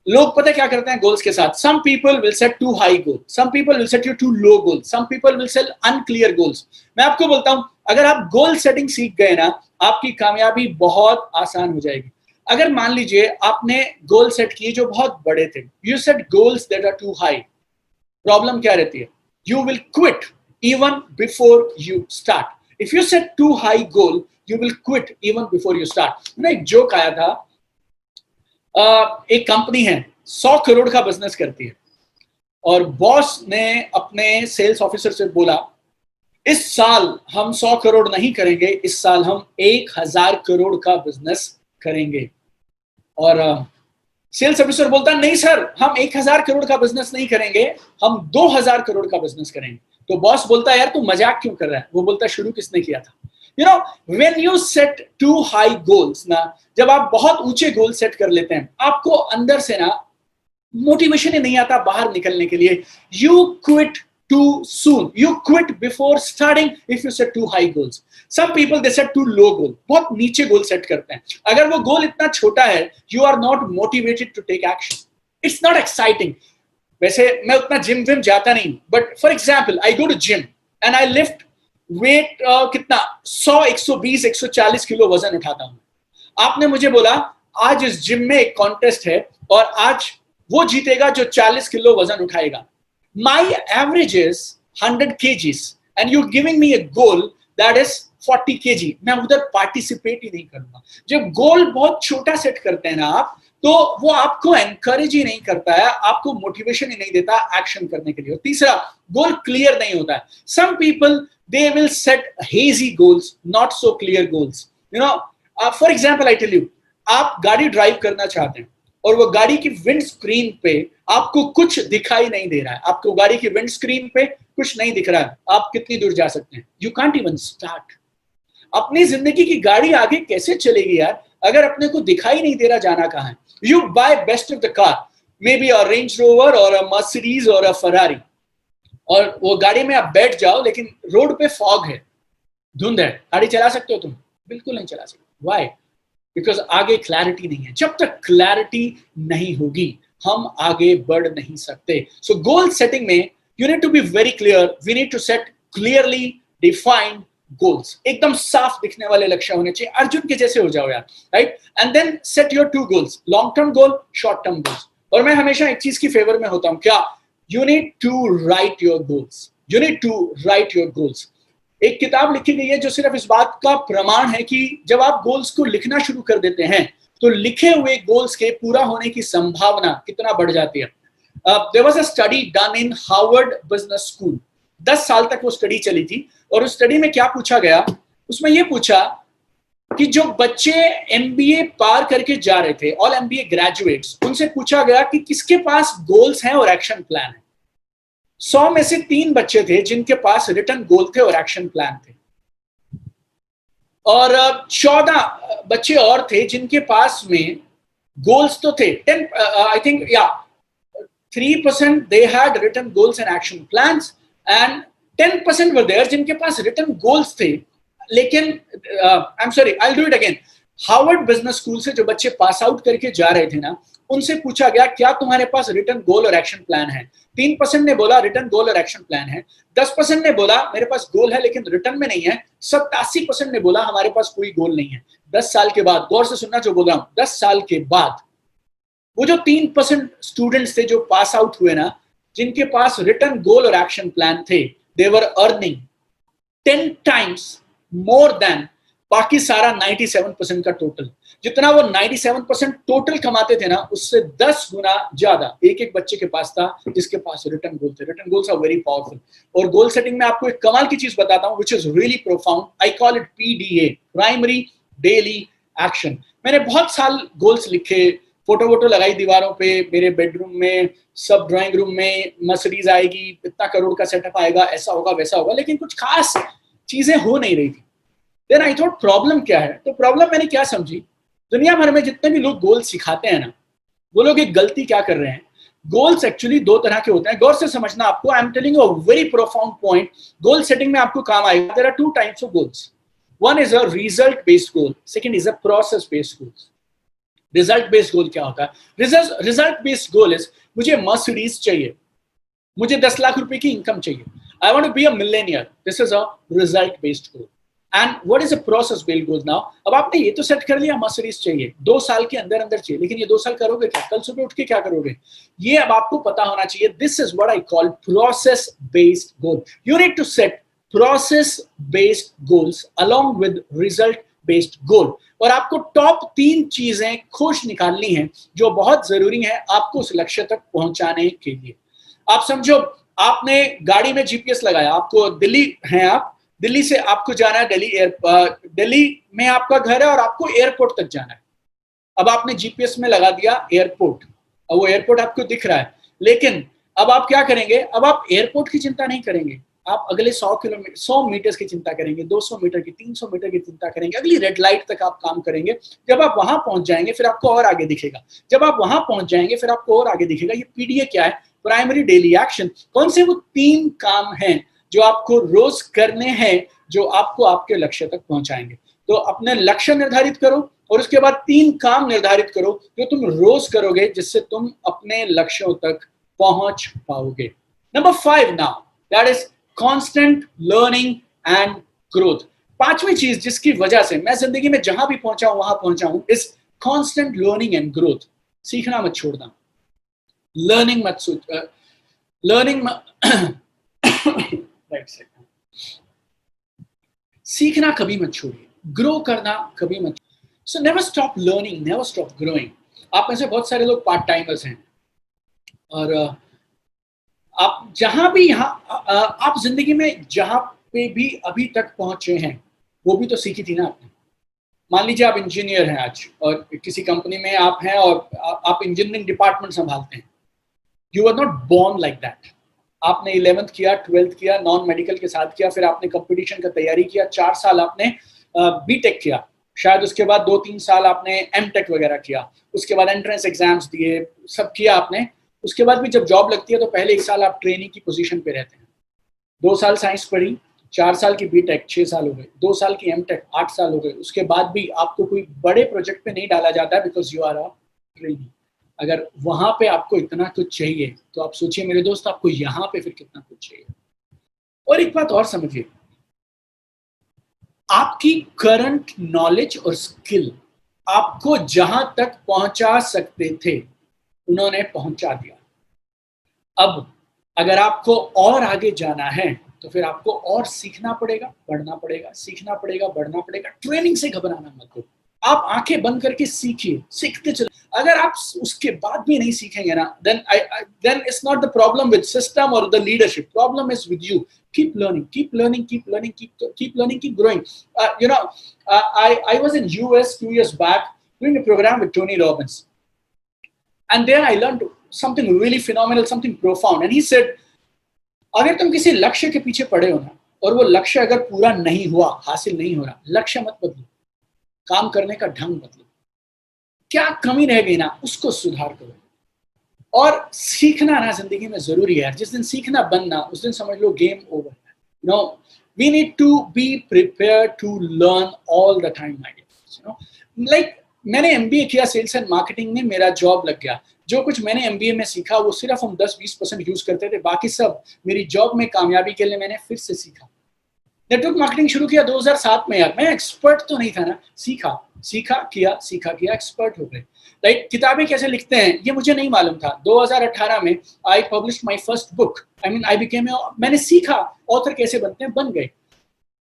लोग पता क्या करते हैं गोल्स के साथ? Some people will set too high goal, some people will set you too low goal, some people will set unclear goals. मैं आपको बोलता हूं, अगर आप गोल सेटिंग सीख गए ना, आपकी कामयाबी बहुत आसान हो जाएगी। अगर मान लीजिए आपने गोल सेट किए जो बहुत बड़े थे, you set goals that are too high, problem क्या रहती है? You will quit even before you start. If you set too high goal, you will quit even before you start. ना एक जोक आया था, एक कंपनी है 100 करोड़ का बिजनेस करती है, और बॉस ने अपने सेल्स ऑफिसर से बोला, इस साल हम 100 करोड़ नहीं करेंगे, इस साल हम 1000 करोड़ का बिजनेस करेंगे। और सेल्स ऑफिसर बोलता, नहीं सर, हम 1000 करोड़ का बिजनेस नहीं करेंगे, हम 2000 करोड़ का बिजनेस करेंगे। तो बॉस बोलता है, यार तू मजाक क्यों कर रहा है? वो बोलता, शुरू किसने किया था? You know, when you set too high goals ना, जब आप बहुत ऊंचे गोल सेट कर लेते हैं, आपको अंदर से ना मोटिवेशन ही नहीं आता बाहर निकलने के लिए। You quit too soon. You quit before starting if you set too high goals. Some people they set too low goal. बहुत नीचे गोल सेट करते हैं। अगर वो गोल इतना छोटा है, you are not motivated to take action. It's not exciting. वैसे मैं उतना जिम विम जाता नहीं, but for example, I go to gym and I lift weight कितना 100, 120, 140 किलो वजन उठाता हूं। आपने मुझे बोला आज इस जिम में एक कॉन्टेस्ट है और आज वो जीतेगा जो 40 किलो वजन उठाएगा। माई average is 100 kgs and you giving me a goal that is 40 kg। मैं उधर पार्टिसिपेट ही नहीं करूंगा। जब गोल बहुत छोटा सेट करते हैं ना आप, तो वो आपको एनकरेज ही नहीं करता है, आपको मोटिवेशन ही नहीं देता एक्शन करने के लिए। और तीसरा, गोल क्लियर नहीं होता है। Some people they will set hazy goals, not so clear goals. You know, for example, I tell you, आप गाड़ी ड्राइव करना चाहते हैं और वो गाड़ी की विंड स्क्रीन पे आपको कुछ दिखाई नहीं दे रहा है, आपको गाड़ी की विंड स्क्रीन पे कुछ नहीं दिख रहा है, आप कितनी दूर जा सकते हैं? You can't even start. अपनी जिंदगी की गाड़ी आगे कैसे चलेगी यार, अगर अपने को दिखाई नहीं दे रहा जाना कहाँ है। You buy best of the car, maybe a Range Rover और अ मर्सिडीज और अ फरारी, और वो गाड़ी में आप बैठ जाओ लेकिन रोड पे फॉग है, धुंध है, गाड़ी चला सकते हो तुम? बिल्कुल नहीं चला सकते। व्हाई? बिकॉज आगे क्लैरिटी नहीं है। जब तक क्लैरिटी नहीं होगी हम आगे बढ़ नहीं सकते। सो गोल सेटिंग में you need to be very clear, we need to set clearly defined goals, एकदम साफ दिखने वाले लक्ष्य होने चाहिए, अर्जुन के जैसे हो जाओ यार, right? And then set your two goals, long term goal, short term goals. और मैं हमेशा एक चीज की फेवर में होता हूं, क्या? You need to write your goals, you need to write your goals. एक किताब लिखी गई है जो सिर्फ इस बात का प्रमाण है कि जब आप गोल्स को लिखना शुरू कर देते हैं तो लिखे हुए गोल्स के पूरा होने की संभावना कितना बढ़ जाती है। There was a study done in Harvard Business School, 10 साल तक वो स्टडी चली थी, और उस स्टडी में क्या पूछा गया, उसमें ये पूछा कि जो बच्चे एमबीए पार करके जा रहे थे, ऑल एमबीए ग्रेजुएट्स, उनसे पूछा गया कि किसके पास गोल्स हैं और एक्शन प्लान है। 100 में से 3 बच्चे थे जिनके पास रिटन गोल थे और एक्शन प्लान थे, और 14 बच्चे और थे जिनके पास में गोल्स तो थे, 10 आई थिंक या 3% they had written goals and action plans, and 10% were there जिनके पास written goals थे, लेकिन I'm sorry, I'll do it again. Harvard Business school से जो बच्चे पास आउट करके जा रहे थे ना, उनसे पूछा गया क्या तुम्हारे पास रिटर्न गोल और एक्शन प्लान है? 3% ने बोला रिटर्न गोल और एक्शन प्लान है, 10% ने बोला मेरे पास गोल है लेकिन रिटर्न में नहीं है, 87% ने बोला हमारे पास कोई गोल नहीं है। 10 साल के बाद, गौर से सुनना जो बोल रहा हूं, 10 साल के बाद वो जो 3% स्टूडेंट्स थे जो पास आउट हुए ना, जिनके पास रिटर्न गोल और एक्शन प्लान थे, they were earning 10 times more than बाकी सारा 97% का टोटल। जितना वो 97% टोटल कमाते थे ना, उससे 10 गुना ज्यादा एक एक बच्चे के पास था जिसके पास रिटर्न गोल थे। Return goals are very powerful. और गोल सेटिंग में आपको एक कमाल की चीज बताता हूं which is really profound, I call it PDA, primary daily action. मैंने बहुत साल गोल्स लिखे, फोटो वोटो लगाई दीवारों पे, मेरे बेडरूम में, सब ड्राइंग रूम में, मर्सिडीज आएगी, इतना करोड़ का सेटअप आएगा, ऐसा होगा वैसा होगा, लेकिन कुछ खास चीजें हो नहीं रही थी। देन आई थॉट प्रॉब्लम क्या है? तो प्रॉब्लम मैंने क्या समझी, दुनिया भर में जितने भी लोग गोल सिखाते हैं ना, वो लोग एक गलती क्या कर रहे हैं, गोल्स एक्चुअली 2 तरह के होते हैं। गौर से समझना, आपको I am telling you a very profound point, goal setting में आपको काम आएगा। There are 2 types of goals, one is a result based goal, second is a process based goal. Result based goal क्या होता है? रिजल्ट बेस्ड गोल इज मुझे मर्सिडीज चाहिए, मुझे 10 लाख रुपए की इनकम चाहिए, I want to be a millionaire, this is a result based goal. And what is a process based goal? Now अब आपने ये तो सेट कर लिया मर्सिडीज चाहिए, 2 साल के अंदर अंदर चाहिए, लेकिन ये 2 साल करोगे क्या? कल सुबह उठ के क्या करोगे? ये अब आपको पता होना चाहिए। This is what I call process based goal. You need to set process based goals along with result based goal. और आपको टॉप 3 चीजें खोज निकालनी है जो बहुत जरूरी है आपको उस लक्ष्य तक पहुंचाने के लिए। आप समझो, आपने गाड़ी में जीपीएस लगाया, आपको दिल्ली है, आप दिल्ली से आपको जाना है दिल्ली में आपका घर है और आपको एयरपोर्ट तक जाना है। अब आपने जीपीएस में लगा दिया एयरपोर्ट, अब वो एयरपोर्ट आपको दिख रहा है, लेकिन अब आप क्या करेंगे? अब आप एयरपोर्ट की चिंता नहीं करेंगे, आप अगले 100 मीटर की चिंता करेंगे, 200 मीटर की, 300 मीटर की चिंता करेंगे, अगली रेड लाइट तक आप काम करेंगे। जब आप वहां पहुंच जाएंगे फिर आपको और आगे दिखेगा, जब आप वहां पहुंच जाएंगे फिर आपको और आगे दिखेगा। ये पीडीए क्या है? Primary daily action. कौन से वो 3 काम हैं जो आपको रोज करने हैं, जो आपको आपके लक्ष्य तक पहुंचाएंगे? तो अपने लक्ष्य निर्धारित करो और उसके बाद 3 काम निर्धारित करो जो तुम रोज करोगे जिससे तुम अपने लक्ष्यों तक पहुंच पाओगे। Number 5 now, that is constant learning and growth. 5वीं चीज जिसकी वजह से मैं जिंदगी में जहां भी पहुंचा हूं वहां पहुंचा हूं is constant learning and growth. सीखना मत छोड़ना, लर्निंग मत लर्निंग सीखना कभी मत छोड़िए, ग्रो करना कभी मत। So never stop learning, never stop growing. आप में से बहुत सारे लोग पार्ट टाइमर्स हैं और आप जहां भी आप जिंदगी में जहां पे भी अभी तक पहुंचे हैं वो भी तो सीखी थी ना आपने। मान लीजिए आप इंजीनियर हैं आज और किसी कंपनी में आप हैं और आप इंजीनियरिंग डिपार्टमेंट संभालते हैं। You are not born like that. आपने 11th किया, 12th किया, नॉन मेडिकल के साथ किया, फिर आपने कंपटीशन का तैयारी किया, 4 साल आपने बीटेक किया, शायद उसके बाद 2-3 साल आपने एमटेक वगैरह किया, उसके बाद एंट्रेंस एग्जाम्स दिए, सब किया आपने। उसके बाद भी जब जॉब लगती है तो पहले 1 साल आप ट्रेनिंग की पोजीशन पे रहते हैं, 2 साल साइंस पढ़ी, 4 साल की बीटेक 6 साल हो गए, 2 साल की एमटेक 8 साल हो गए। उसके बाद भी आपको कोई बड़े प्रोजेक्ट पे नहीं डाला जाता है because you are a trainee. अगर वहां पे आपको इतना कुछ चाहिए तो आप सोचिए मेरे दोस्त, आपको यहाँ पे फिर कितना कुछ चाहिए। और एक बात और समझिए, आपकी करंट नॉलेज और स्किल आपको जहां तक पहुंचा सकते थे उन्होंने पहुंचा दिया। अब अगर आपको और आगे जाना है तो फिर आपको और सीखना पड़ेगा, बढ़ना पड़ेगा, सीखना पड़ेगा, बढ़ना पड़ेगा। ट्रेनिंग से घबराना मत हो, आप आंखें बंद करके सीखिए, सीखते चले। अगर आप उसके बाद भी नहीं सीखेंगे ना, then it's not the problem with system or the leadership, problem is with you. Keep learning, keep learning, keep learning, keep learning, keep growing. I was in US 2 years back doing a program with Tony Robbins, and there I learned something really phenomenal, something profound. And he said, अगर तुम किसी लक्ष्य के पीछे पड़े हो ना, और वो लक्ष्य अगर पूरा नहीं हुआ, हासिल नहीं हो रहा, लक्ष्य मत बदलो, काम करने का ढंग बदलो, क्या कमी रह गई ना उसको सुधार करो। और सीखना ना जिंदगी में जरूरी है। जिस दिन सीखना बंद ना, उस दिन समझ लो गेम ओवर है। No, we need to be prepare to learn all the time, my dear. You know, like मैंने एमबीए किया सेल्स एंड मार्केटिंग में, मेरा जॉब लग गया। जो कुछ मैंने एमबीए में सीखा वो सिर्फ हम 10-20% यूज करते थे, बाकी सब मेरी जॉब में कामयाबी के लिए मैंने फिर से सीखा। नेटवर्क मार्केटिंग शुरू किया 2007 में। यार मैं एक्सपर्ट तो नहीं था ना, सीखा सीखा किया, सीखा किया, एक्सपर्ट हो गए। लाइक किताबें कैसे लिखते हैं ये मुझे नहीं मालूम था। 2018 में I published my first book. I became, मैंने सीखा ऑथर कैसे बनते हैं, बन गए।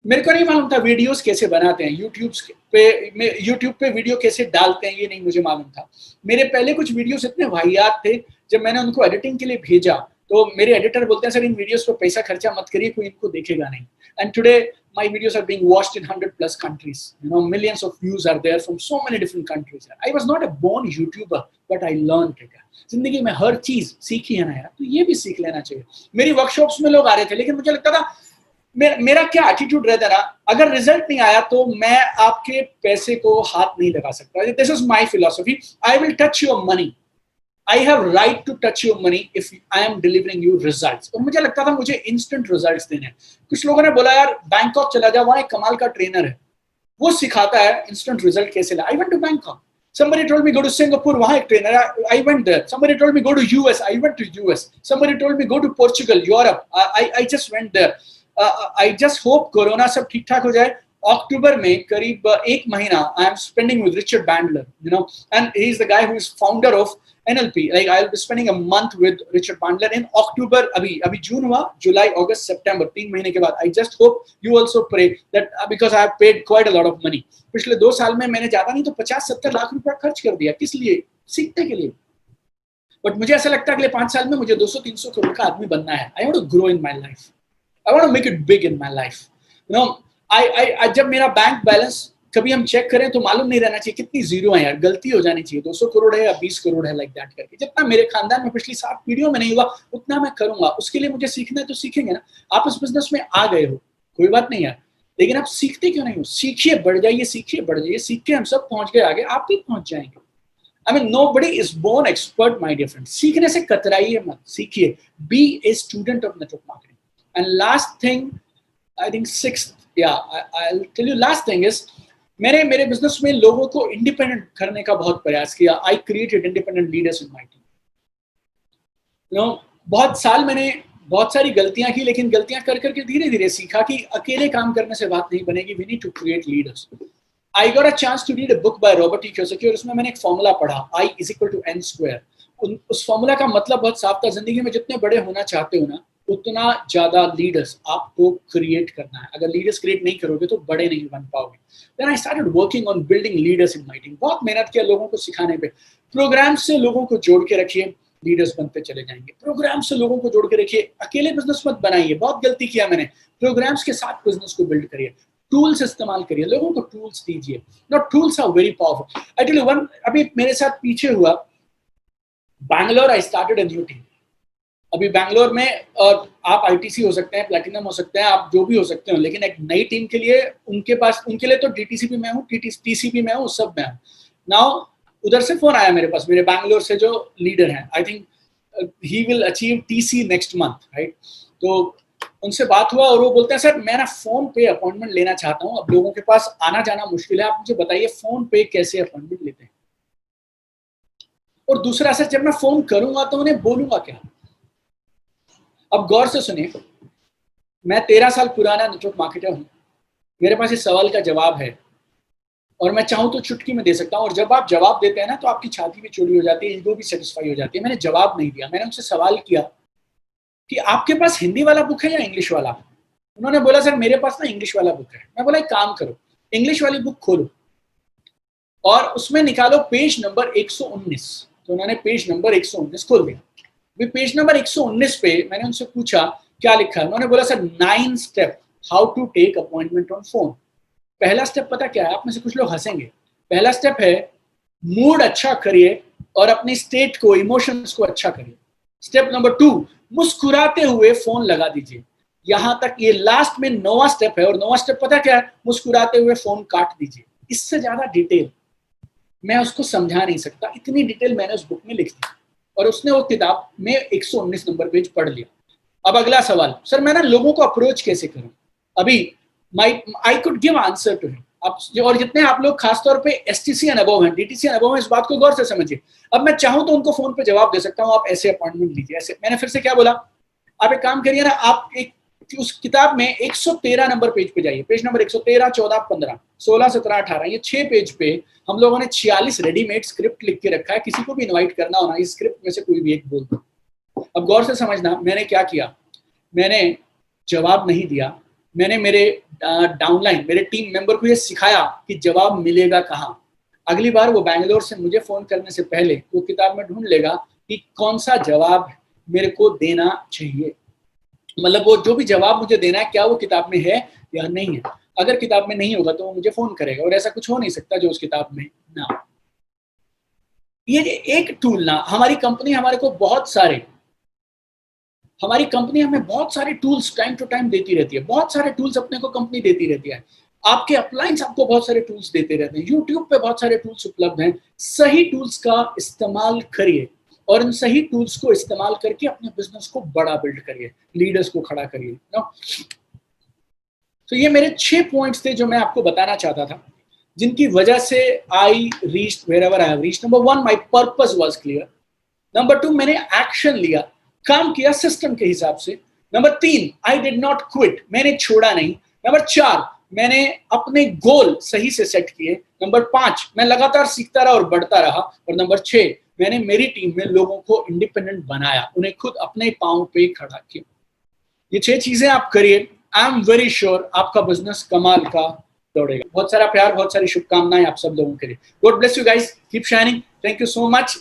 मेरे को नहीं मालूम था वीडियोस कैसे बनाते हैं, यूट्यूब पे वीडियो कैसे डालते हैं, ये नहीं मुझे मालूम था। मेरे पहले कुछ वीडियोस इतने वाहियात थे, जब मैंने उनको एडिटिंग के लिए भेजा तो मेरे एडिटर बोलते हैं सर इन वीडियोस पे पैसा खर्चा मत करिए, कोई इनको देखेगा नहीं। And today my videos are being watched in 100+ countries. You know, millions of views are there from so many different countries. I was not a born YouTuber, but I learned it. जिंदगी में हर चीज सीखी है ना यार, तो ये भी सीख लेना चाहिए। मेरी वर्कशॉप्स में लोग आ रहे थे, लेकिन मुझे लगता था मेरा क्या एटीट्यूड रहता ना, अगर रिजल्ट नहीं आया तो मैं आपके पैसे को हाथ नहीं लगा सकता। This is my philosophy, I will touch your money, I have right to touch your money if I am delivering you results. और मुझे लगता था मुझे instant results देने हैं। कुछ लोगों ने बोला यार बैंकॉक चला जा, वहाँ एक कमाल का ट्रेनर है, वो सिखाता है instant result कैसे ला। I went to Bangkok. Somebody told me go to Singapore, वहाँ एक ट्रेनर है, I went there. Somebody told me go to US, I went to US. Somebody told me go to Portugal, Europe, I just went there. I just hope corona सब ठीक ठाक हो जाए। अक्टूबर में करीब 1 महीना I am spending with Richard Bandler, you know, and he is the guy who is founder of NLP. Like I'll be spending a month with Richard Bandler in October. अभी जून हुआ, जुलाई, अगस्त, सितंबर, 3 महीने के बाद। I just hope you also pray that because I have paid quite a lot of money. पिछले 2 साल में मैंने ज्यादा नहीं तो 50-70 लाख रुपया खर्च कर दिया। किस लिए? सीखने के लिए। बट मुझे ऐसा लगता है अगले 5 साल में मुझे 200-300 करोड़ का आदमी बनना है। I want to grow in my life. I want to make it big in my life. You know, I जब मेरा बैंक बैलेंस कभी हम चेक करें तो मालूम नहीं रहना चाहिए कितनी जीरो है यार, गलती हो जानी चाहिए। 200 करोड़ है या 20 करोड़ है, लाइक दैट करके। जितना मेरे खानदान में पिछली 7 पीढ़ियों में नहीं हुआ उतना मैं करूंगा। उसके लिए मुझे सीखना है तो सीखेंगे ना। आप इस बिजनेस में आ गए हो, कोई बात नहीं यार, लेकिन आप सीखते क्यों नहीं हो? सीखिए, बढ़ जाइए, सीखिए, बढ़ जाइए। सीख के हम सब पहुंच गए आगे, आप भी पहुंच जाएंगे। I mean, nobody is born expert, my dear friend. सीखने से कतराइए मत, सीखिए। Be a student of network marketing. And last thing, I think sixth, I'll tell you last thing is, मैंने मेरे बिजनेस में लोगों को इंडिपेंडेंट करने का बहुत प्रयास किया। I created independent leaders in my team. You know, बहुत साल मैंने बहुत सारी गलतियां की, लेकिन गलतियां कर करके धीरे धीरे सीखा कि अकेले काम करने से बात नहीं बनेगी। We need to create leaders. I got a chance to read a book by Robert T. Kiyosaki और उसमें मैंने एक फॉर्मूला पढ़ा, I is equal to n square. उस फॉर्मूला का मतलब बहुत साफ था, जिंदगी में जितने बड़े होना चाहते हो ना, उतना ज्यादा लीडर्स आपको क्रिएट करना है। अगर लीडर्स क्रिएट नहीं करोगे तो बड़े नहीं बन पाओगे। Then I started working on building leaders in my team. बहुत मेहनत किया लोगों को सिखाने पे। प्रोग्राम से लोगों को जोड़ के रखिए, लीडर्स बनते चले जाएंगे। प्रोग्राम से लोगों को जोड़ के रखिए, अकेले बिजनेस मत बनाइए। बहुत गलती किया मैंने। प्रोग्राम्स के साथ बिजनेस को बिल्ड करिए, टूल्स इस्तेमाल करिए, लोगों को टूल्स दीजिए। Now tools are very powerful. I tell you one, अभी मेरे साथ पीछे हुआ, Bangalore I started a new team. अभी बैंगलोर में आप आईटीसी हो सकते हैं, प्लैटिनम हो सकते हैं, आप जो भी हो सकते हो, लेकिन एक नई टीम के लिए उनके लिए तो डीटीसी भी मैं हूँ, टीसी भी मैं हूँ, सब मैं हूँ। नाउ उधर से फोन आया मेरे पास, मेरे बैंगलोर से जो लीडर हैं, I think he will achieve TC next month, right. तो उनसे बात हुआ और वो बोलते हैं सर मैं ना फोन पे अपॉइंटमेंट लेना चाहता हूँ, अब लोगों के पास आना जाना मुश्किल है, आप मुझे बताइए फोन पे कैसे अपॉइंटमेंट लेते हैं। और दूसरा सर जब मैं फोन करूंगा तो उन्हें बोलूंगा क्या। अब गौर से सुनिए, मैं 13 साल पुराना नेटवर्क मार्केटर हूँ, मेरे पास इस सवाल का जवाब है और मैं चाहूँ तो चुटकी में दे सकता हूँ। और जब आप जवाब देते हैं ना तो आपकी छाती भी चौड़ी हो जाती है, ईगो भी सेटिस्फाई हो जाती है। मैंने जवाब नहीं दिया, मैंने उनसे सवाल किया कि आपके पास हिंदी वाला बुक है या इंग्लिश वाला। उन्होंने बोला सर मेरे पास ना इंग्लिश वाला बुक है। मैं बोला एक काम करो, इंग्लिश वाली बुक खोलो और उसमें निकालो पेज नंबर 119। तो उन्होंने पेज नंबर 119 खोल दिया। पेज नंबर 119 पे मैंने उनसे पूछा क्या लिखा है। उन्होंने बोला sir 9 step how to take appointment on phone. पहला स्टेप पता क्या है, आप में से कुछ लोग हंसेंगे। पहला स्टेप है मूड अच्छा करिए और अपनी स्टेट को, इमोशंस को अच्छा करिए। स्टेप नंबर 2, मुस्कुराते हुए फोन लगा दीजिए। यहां तक ये लास्ट में 9वां स्टेप है। और 9वां स्टेप पता क्या है, मुस्कुराते हुए फोन काट दीजिए। इससे ज्यादा डिटेल मैं उसको समझा नहीं सकता, इतनी डिटेल मैंने उस बुक में लिख दी। और उसने वो किताब में 119 नंबर पेज पढ़ लिया। अब अगला सवाल, सर मैं ना लोगों को अप्रोच कैसे करूं। अभी I could give answer to him. अब और जितने आप लोग खासतौर पे एसटीसी एंड अबव हैं, डीटीसी एंड अबव हैं, इस बात को गौर से समझिए। अब मैं चाहूं तो उनको फोन पे जवाब दे सकता हूं, आप ऐसे अपॉइंटमेंट लीजिए, ऐसे। मैंने फिर से क्या बोला, आप एक काम करिए ना, आप एक उस किताब में 113 नंबर पेज पे जाइए, पेज नंबर 113, 14, 15, 16, 17, 18, ये 6 पेज पे हम लोगों ने 46 रेडीमेड स्क्रिप्ट लिख के रखा है। किसी को भी इनवाइट करना हो ना, इस स्क्रिप्ट में से कोई भी एक बोल दो। अब गौर से समझना, मैंने क्या किया, मैंने जवाब नहीं दिया, मैंने मेरे डाउनलाइन, मेरे टीम मेंबर को ये सिखाया कि जवाब मिलेगा कहाँ। अगली बार वो बैंगलोर से मुझे फोन करने से पहले वो किताब में ढूंढ लेगा कि कौन सा जवाब मेरे को देना चाहिए। मतलब वो जो भी जवाब मुझे देना है, क्या वो किताब में है या नहीं है। अगर किताब में नहीं होगा तो वो मुझे फोन करेगा, और ऐसा कुछ हो नहीं सकता जो उस किताब में ना हो। ये एक टूल ना, हमारी कंपनी हमारे को बहुत सारे, हमारी कंपनी हमें बहुत सारे टूल्स टाइम टू टाइम देती रहती है। बहुत सारे टूल्स अपने को कंपनी देती रहती है। आपके अपलाइंस आपको बहुत सारे टूल्स देते रहते हैं। यूट्यूब पे बहुत सारे टूल्स उपलब्ध हैं। सही टूल्स का इस्तेमाल करिए और इन सही टूल्स को इस्तेमाल करके अपने बिजनेस को बड़ा बिल्ड करिए, लीडर्स को खड़ा करिए। तो ये मेरे 6 पॉइंट्स थे जो मैं आपको बताना चाहता था, जिनकी वजह से I reached wherever I have reached. Number 1, my purpose was clear. Number 2, मैंने एक्शन लिया, काम किया सिस्टम के हिसाब से। Number 3, I did not quit, मैंने छोड़ा नहीं। नंबर 4, मैंने अपने गोल सही से सेट किए। नंबर 5, मैं लगातार सीखता रहा और बढ़ता रहा। और नंबर 6, मैंने मेरी टीम में लोगों को इंडिपेंडेंट बनाया, उन्हें खुद अपने पांव पे खड़ा किया। ये 6 चीजें आप करिए, आई एम वेरी श्योर आपका बिजनेस कमाल का दौड़ेगा। बहुत सारा प्यार, बहुत सारी शुभकामनाएं आप सब लोगों के लिए। God bless you guys, keep shining, thank you so much.